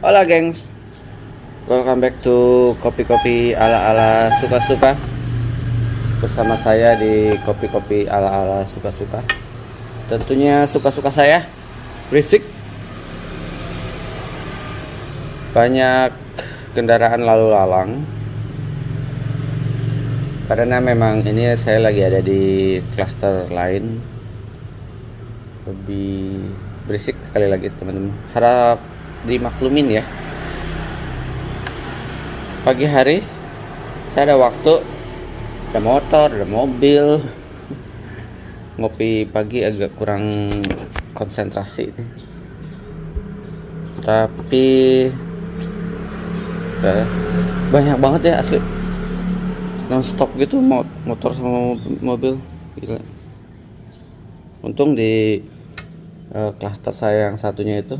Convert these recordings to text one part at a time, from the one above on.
Hola gengs, welcome back to kopi-kopi ala-ala suka-suka. Bersama saya di kopi-kopi ala-ala suka-suka. Tentunya suka-suka saya, berisik. Banyak kendaraan lalu lalang. Karena memang ini saya lagi ada di klaster lain. Lebih berisik sekali lagi teman-teman. Harap dimaklumin ya. Pagi hari saya ada waktu, ada motor, ada mobil. Ngopi pagi agak kurang konsentrasi ini. Tapi banyak banget ya asli. Non stop gitu motor sama mobil. Gila. Untung di klaster saya yang satunya itu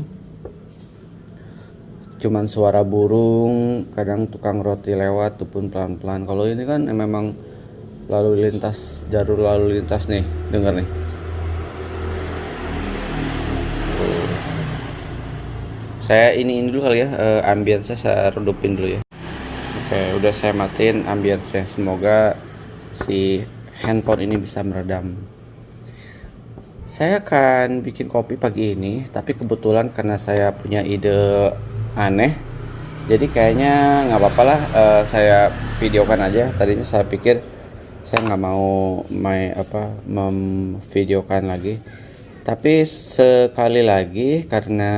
cuman suara burung, kadang tukang roti lewat tuh pun pelan-pelan. Kalau ini kan memang lalu lintas, jalur lalu lintas nih, denger nih. Saya ini dulu kali ya, ambience saya redupin dulu ya. Oke, udah saya matiin ambience. Semoga si handphone ini bisa meredam. Saya akan bikin kopi pagi ini, tapi kebetulan karena saya punya ide aneh, jadi kayaknya nggak apa-apa lah, saya videokan aja. Tadinya saya pikir saya nggak mau memvideokan lagi, tapi sekali lagi karena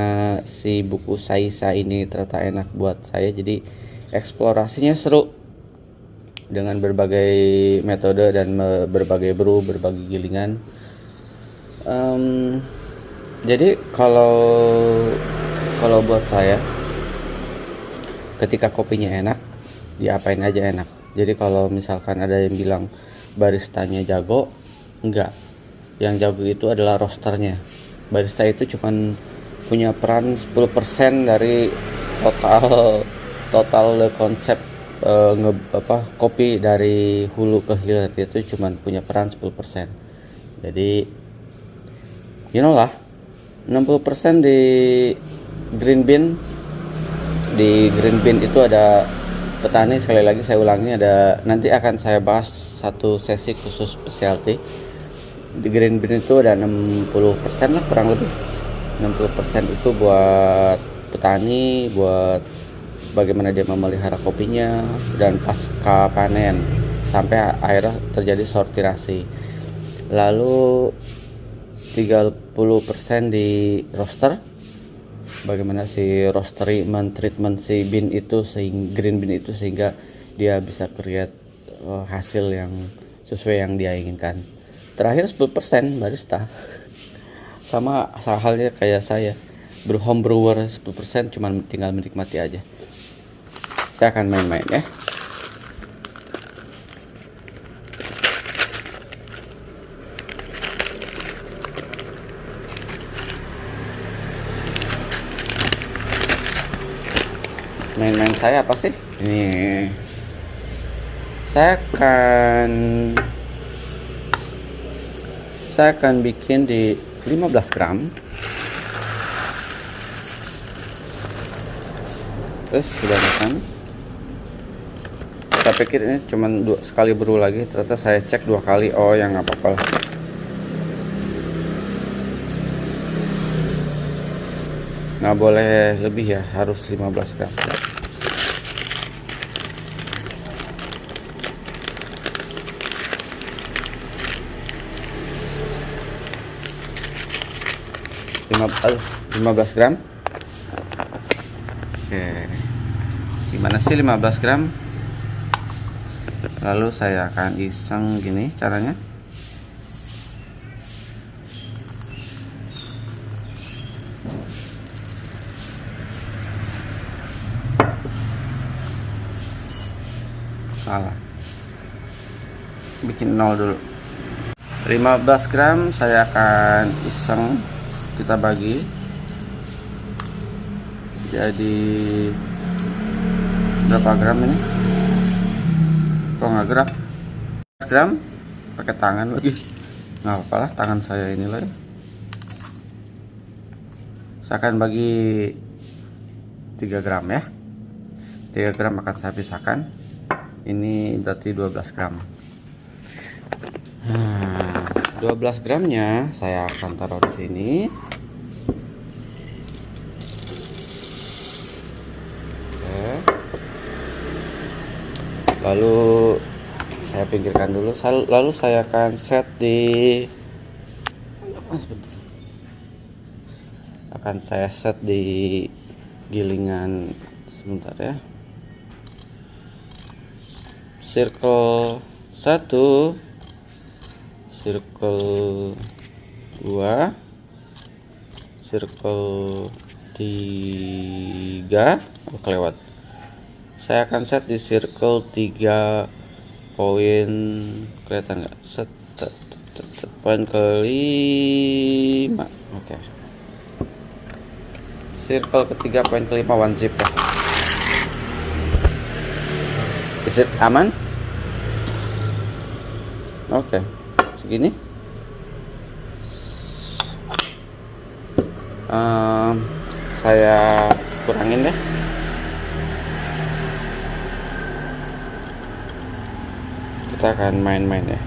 si buku Saisa ini ternyata enak buat saya, jadi eksplorasinya seru dengan berbagai metode dan berbagai brew, berbagai gilingan. Jadi kalau buat saya, ketika kopinya enak, diapain aja enak. Jadi kalau misalkan ada yang bilang baristanya jago, enggak. Yang jago itu adalah roasternya. Barista itu cuman punya peran 10% dari total konsep kopi dari hulu ke hilir. Itu cuman punya peran 10%. Jadi you know lah, 60% di green bean. Di green bean itu ada petani, sekali lagi saya ulangi, ada, nanti akan saya bahas satu sesi khusus specialty. Di green bean itu ada 60% lah kurang lebih. 60% itu buat petani, buat bagaimana dia memelihara kopinya dan pasca panen sampai akhirnya terjadi sortirasi. Lalu 30% di roaster, bagaimana si roastery men-treatment si bean itu, green bean itu, sehingga dia bisa create hasil yang sesuai yang dia inginkan. Terakhir 10% barista. Sama halnya kayak saya, home brewer 10%, cuman tinggal menikmati aja. Saya akan main-main ya. Main-main saya apa sih? Ini saya akan bikin di 15 gram. Terus sudah kan? Saya pikir ini cuma sekali brew lagi, ternyata saya cek 2 kali. Oh, yang nggak apa-apa lah. Nggak boleh lebih ya, harus 15 gram. Aduh, 15 gram. Oke, gimana sih 15 gram? Lalu saya akan iseng gini caranya. Salah, bikin 0 dulu. 15 gram saya akan iseng, kita bagi jadi berapa gram ini? Kok nggak gerak? Gram pakai tangan lagi, nggak apa-apa lah, tangan saya inilah ya. Saya akan bagi 3 gram ya. 3 gram akan saya pisahkan. Ini berarti 12 gram. Nah, 12 gramnya saya akan taruh di sini. Oke. Lalu saya pinggirkan dulu. Lalu saya akan set di gilingan sebentar ya. Circle 1, circle 2, circle 3. Oh, kelewat. Saya akan set di circle 3 poin, kelihatan nggak? Set poin ke-5. Oke. Circle ketiga poin ke-5 one zip ya. Is it aman? Oke, segini. Saya kurangin deh. Kita akan main-main ya.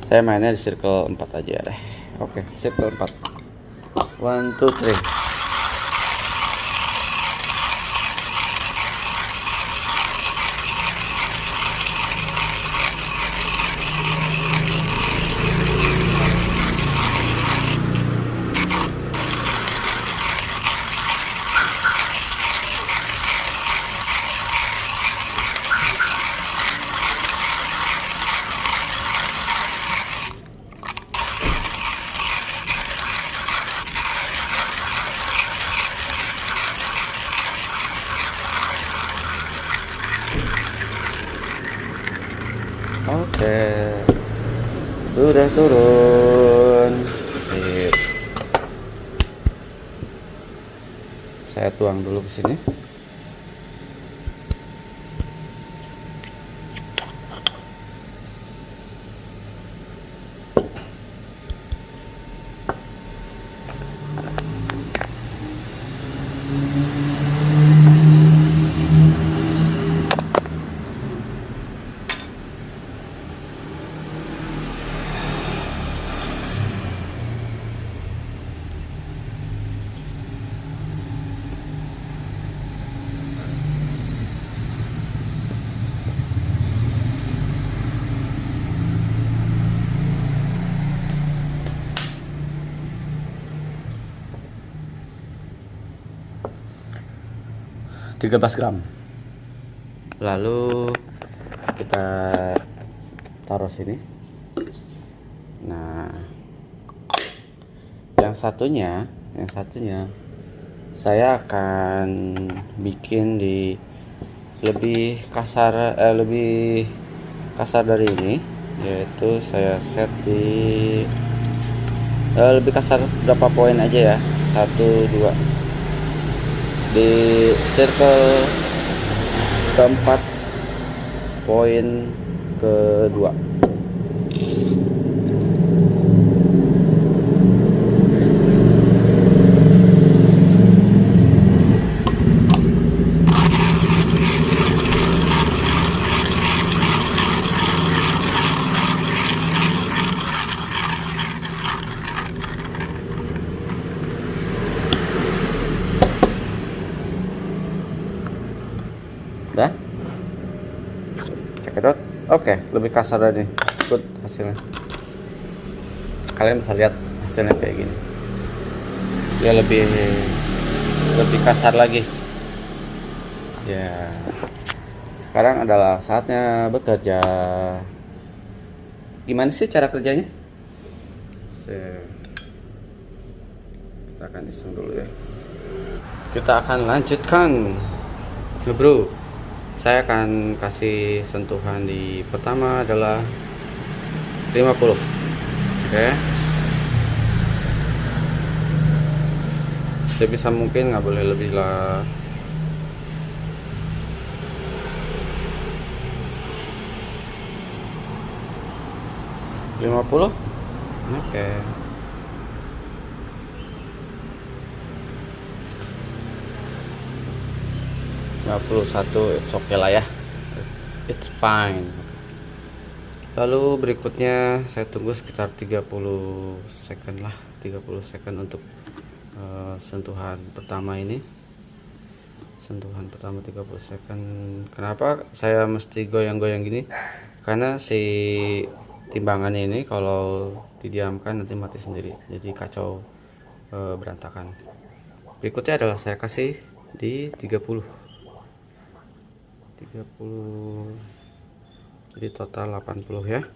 Saya mainnya di circle 4 aja deh. Oke, circle 4. 1 2 3. Oke, sudah turun. Sip. Saya tuang dulu ke sini. Tiga 13 gram. Lalu kita taruh sini. Nah, yang satunya saya akan bikin di lebih kasar dari ini, yaitu saya set di lebih kasar berapa poin aja ya, 1 2 di circle keempat poin kedua. Dah, cekidot. Oke, lebih kasar dari good hasilnya. Kalian bisa lihat hasilnya kayak gini. Dia lebih kasar lagi. Ya, sekarang adalah saatnya bekerja. Gimana sih cara kerjanya? Kita akan iseng dulu ya. Kita akan lanjutkan, bro. Saya akan kasih sentuhan di pertama adalah 50. Oke. Sebisa mungkin, nggak boleh lebih lah. Oke. 51, it's okay lah ya, it's fine. Lalu berikutnya saya tunggu sekitar 30 second lah, 30 second untuk sentuhan pertama ini. Sentuhan pertama 30 second. Kenapa saya mesti goyang-goyang gini? Karena si timbangan ini kalau didiamkan nanti mati sendiri, jadi kacau, berantakan. Berikutnya adalah saya kasih di 30, jadi total 80 ya.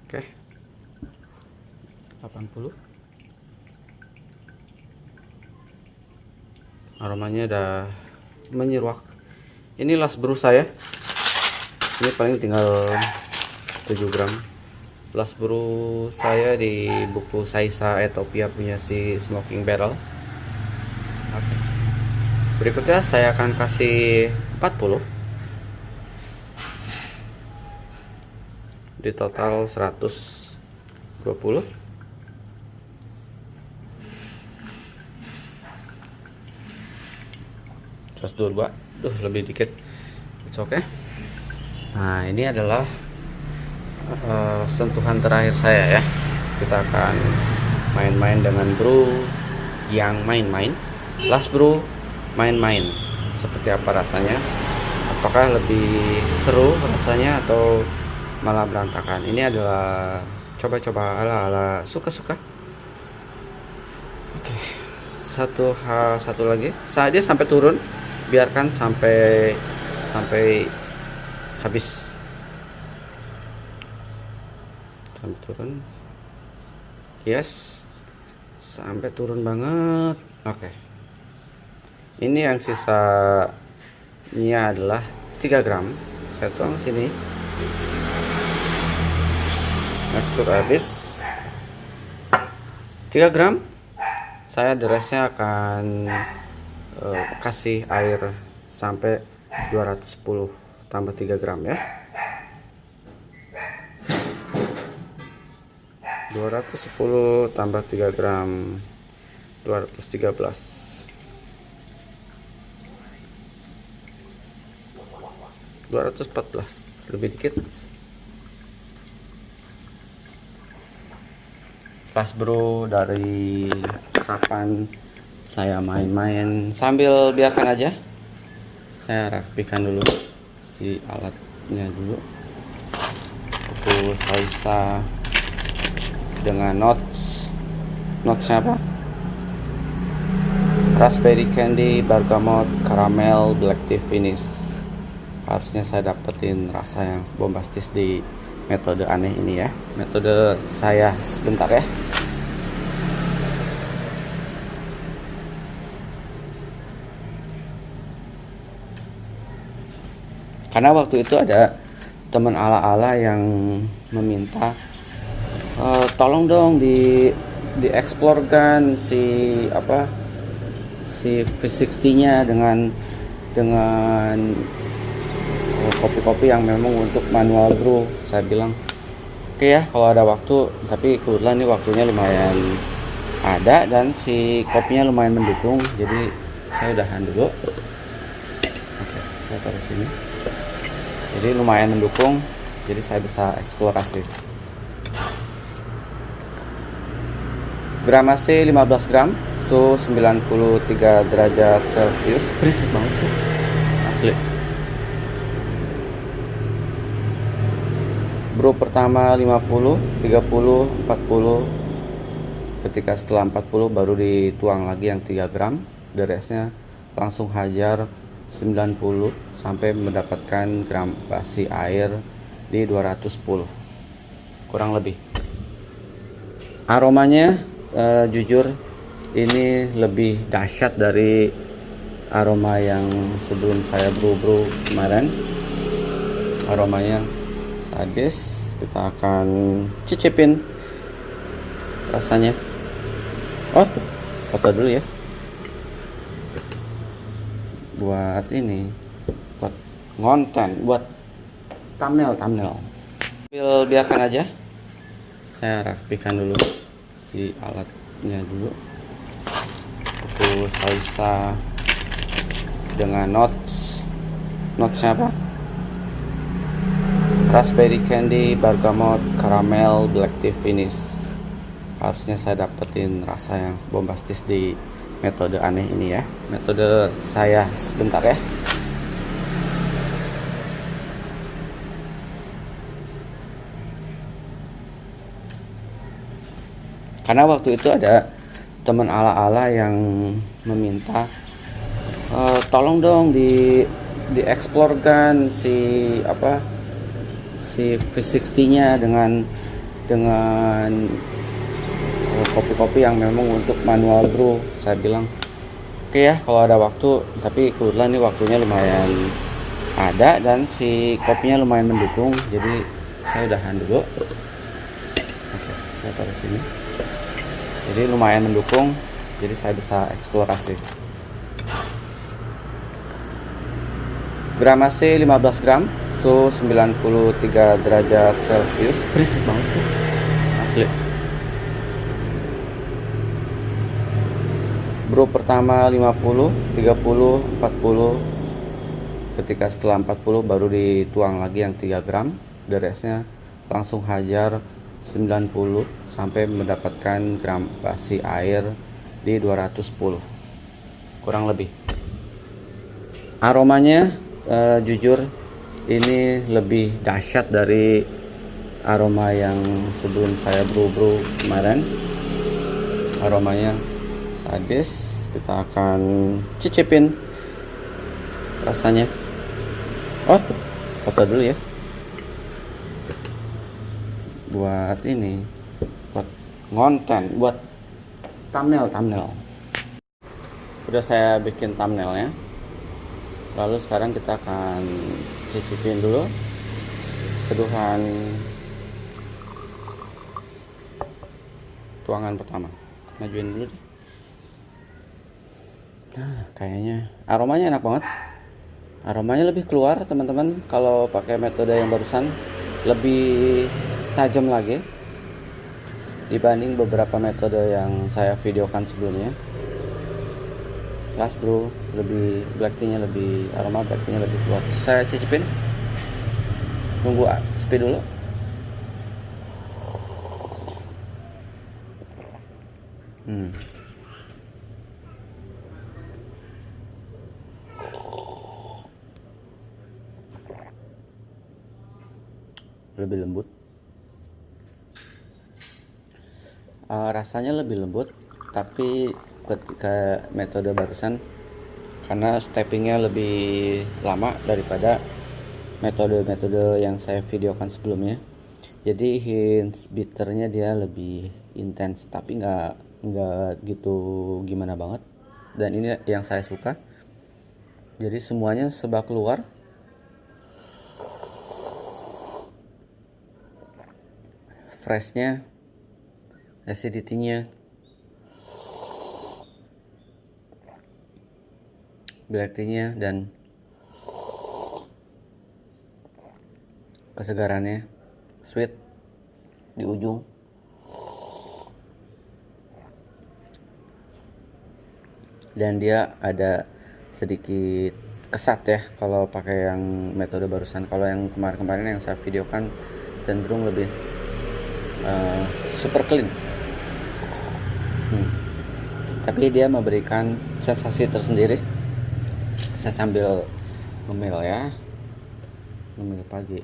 Oke, 80. Aromanya udah menyeruak. Ini last brew saya, ini paling tinggal 7 gram. Last brew saya di buku Saisa Ethiopia punya si Smoking Barrel. Oke. Berikutnya saya akan kasih 40 di total 120. Terus 22, lebih dikit, it's okay. Nah, ini adalah sentuhan terakhir saya ya. Kita akan main-main dengan brew yang main-main, last brew main-main. Seperti apa rasanya? Apakah lebih seru rasanya atau malah berantakan? Ini adalah coba-coba ala-ala suka-suka. Oke. Satu lagi, saat dia sampai turun, biarkan sampai habis, sampai turun. Yes, sampai turun banget. Oke. Ini yang sisanya adalah 3 gram. Saya tuang sini. Maksud habis 3 gram. Saya deresnya akan kasih air sampai 210 tambah 3 gram ya. 210 tambah 3 gram 213, 214, lebih dikit. Pas bro dari sapan saya main-main sambil biarkan aja. Saya rapikan dulu si alatnya dulu. Itu Saisa dengan notes-nya apa? Raspberry candy, bergamot, caramel, black tea finish. Harusnya saya dapetin rasa yang bombastis di metode aneh ini ya. Metode saya sebentar ya. Karena waktu itu ada teman ala-ala yang meminta tolong dong dieksplorkan si V60-nya dengan kopi-kopi yang memang untuk manual brew. Saya bilang oke ya kalau ada waktu, tapi kebetulan ini waktunya lumayan ada dan si kopinya lumayan mendukung, jadi saya udahan dulu. Oke, saya taruh sini. Jadi lumayan mendukung, jadi saya bisa eksplorasi. Gramasi 15 gram, suhu 93 derajat Celcius. Berisik banget sih, asli. Brew pertama 50, 30, 40. Ketika setelah 40 baru dituang lagi yang 3 gram. The restnya langsung hajar 90 sampai mendapatkan gram basi air di 210 kurang lebih. Aromanya jujur ini lebih dahsyat dari aroma yang sebelum saya brew kemarin. Aromanya sadis. Kita akan cicipin rasanya. Oh, foto dulu ya, buat ini, buat konten, buat thumbnail. Biarkan aja. Saya rapikan dulu si alatnya dulu. yaitu salsa dengan notes apa? Raspberry candy, bergamot, caramel, black tea finish. Harusnya saya dapetin rasa yang bombastis di metode aneh ini ya. Metode saya sebentar ya. Karena waktu itu ada teman ala-ala yang meminta tolong dong dieksplorkan si V60-nya dengan kopi-kopi yang memang untuk manual brew. Saya bilang oke ya kalau ada waktu, tapi kebetulan ini waktunya lumayan ada dan si kopinya lumayan mendukung, jadi saya udahan dulu. Oke, saya taruh sini. Jadi lumayan mendukung, jadi saya bisa eksplorasi. Gramasi 15 gram, suhu 93 derajat Celcius. Berisik banget sih, asli. Brew pertama 50, 30, 40. Ketika setelah 40 baru dituang lagi yang 3 gram. The restnya langsung hajar 90 sampai mendapatkan gramasi air di 210 kurang lebih. Aromanya jujur ini lebih dahsyat dari aroma yang sebelum saya brew kemarin. Aromanya sadis. Kita akan cicipin rasanya. Oh, foto dulu ya, buat ini, buat konten, buat thumbnail. Udah saya bikin thumbnailnya. Lalu sekarang kita akan cicipin dulu seduhan tuangan pertama. Majuin dulu deh. Nah, kayaknya aromanya enak banget. Aromanya lebih keluar teman-teman. Kalau pakai metode yang barusan lebih tajam lagi dibanding beberapa metode yang saya videokan sebelumnya. Last brew lebih black tea-nya lebih, aroma black tea-nya lebih keluar. Saya cicipin. Tunggu sepi dulu. Lebih lembut. Rasanya lebih lembut, tapi ketika metode barusan karena steppingnya lebih lama daripada metode-metode yang saya videokan sebelumnya, jadi hints bitternya dia lebih intens, tapi nggak gitu gimana banget, dan ini yang saya suka. Jadi semuanya serba keluar. Freshnya, acidity-nya, black tea-nya, dan kesegarannya, sweet di ujung. Dan dia ada sedikit kesat ya kalau pakai yang metode barusan. Kalau yang kemarin-kemarin yang saya videokan cenderung lebih super clean. Tapi dia memberikan sensasi tersendiri. Saya sambil ngemil ya, ngemil pagi.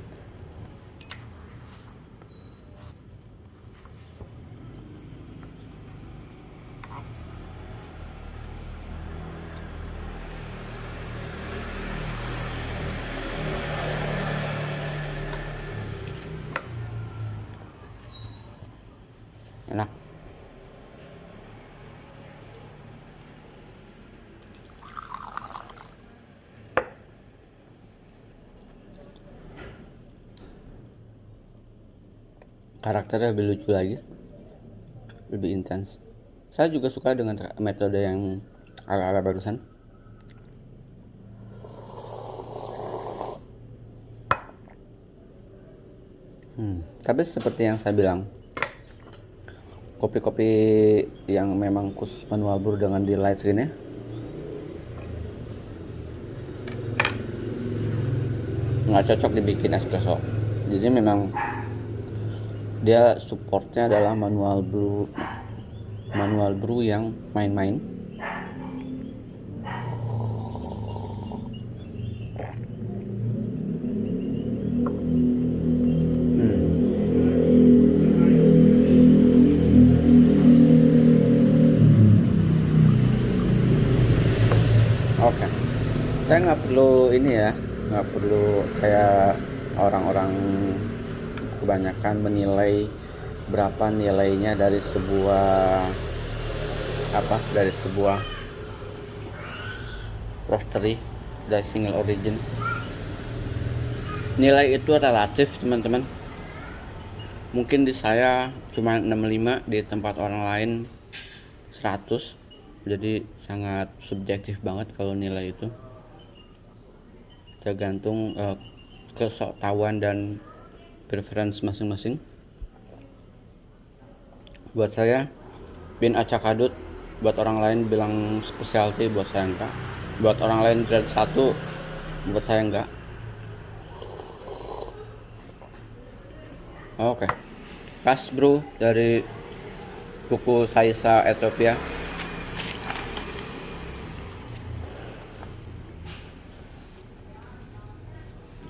Enak. Karakternya lebih lucu lagi, lebih intens. Saya juga suka dengan metode yang ala-ala barusan. Tapi seperti yang saya bilang, kopi-kopi yang memang khusus manual brew dengan delight segini nggak cocok dibikin espresso. Jadi memang dia supportnya adalah manual brew yang main-main. Oke, saya nggak perlu ini ya, nggak perlu kayak orang-orang kebanyakan menilai berapa nilainya dari sebuah roastery dari single origin. Nilai itu relatif teman-teman. Mungkin di saya cuma 65, di tempat orang lain 100. Jadi sangat subjektif banget kalau nilai itu, tergantung kesotawan dan preference masing-masing. Buat saya bin acak adut, buat orang lain bilang specialty, buat saya enggak. Buat orang lain grade 1, buat saya enggak. Oke. Pas bro dari buku Saisa Ethiopia.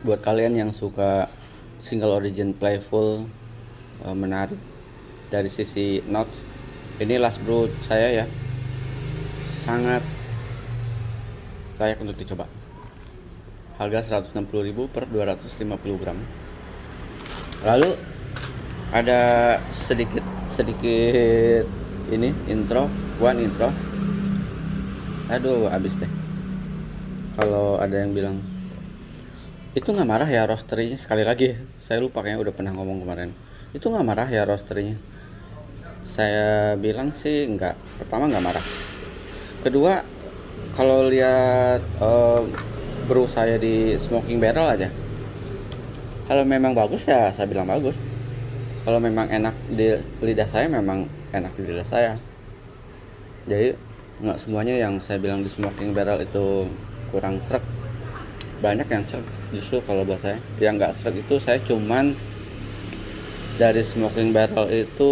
Buat kalian yang suka single origin playful, menarik dari sisi notes, ini last brew saya ya, sangat layak untuk dicoba. Harga 160.000 per 250 gram. Lalu ada sedikit ini intro. Aduh, habis deh. Kalau ada yang bilang itu nggak marah ya roasterynya, sekali lagi saya lupa, kayaknya udah pernah ngomong kemarin, itu nggak marah ya roasterynya. Saya bilang sih nggak. Pertama nggak marah, kedua kalau lihat brew saya di smoking barrel aja, kalau memang bagus ya saya bilang bagus. Kalau memang enak di lidah saya, memang enak di lidah saya. Jadi nggak semuanya yang saya bilang di smoking barrel itu kurang sreg. Banyak yang sreg justru. Kalau buat saya yang nggak sreg itu, saya cuman dari smoking barrel itu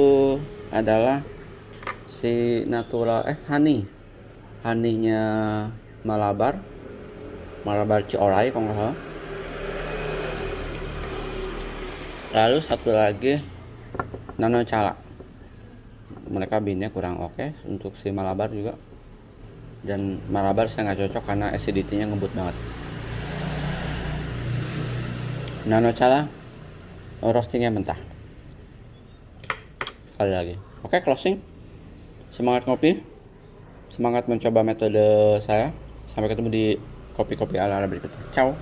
adalah si natural honeynya Malabar Ciorai kalau nggak salah. Lalu satu lagi Nano Cala, mereka binnya kurang oke untuk si Malabar juga, dan Malabar saya nggak cocok karena acidity-nya ngebut banget. Nano Cala roastingnya mentah. Sekali lagi. Oke, closing. Semangat ngopi, semangat mencoba metode saya. Sampai ketemu di kopi-kopi ala-ala berikutnya. Ciao.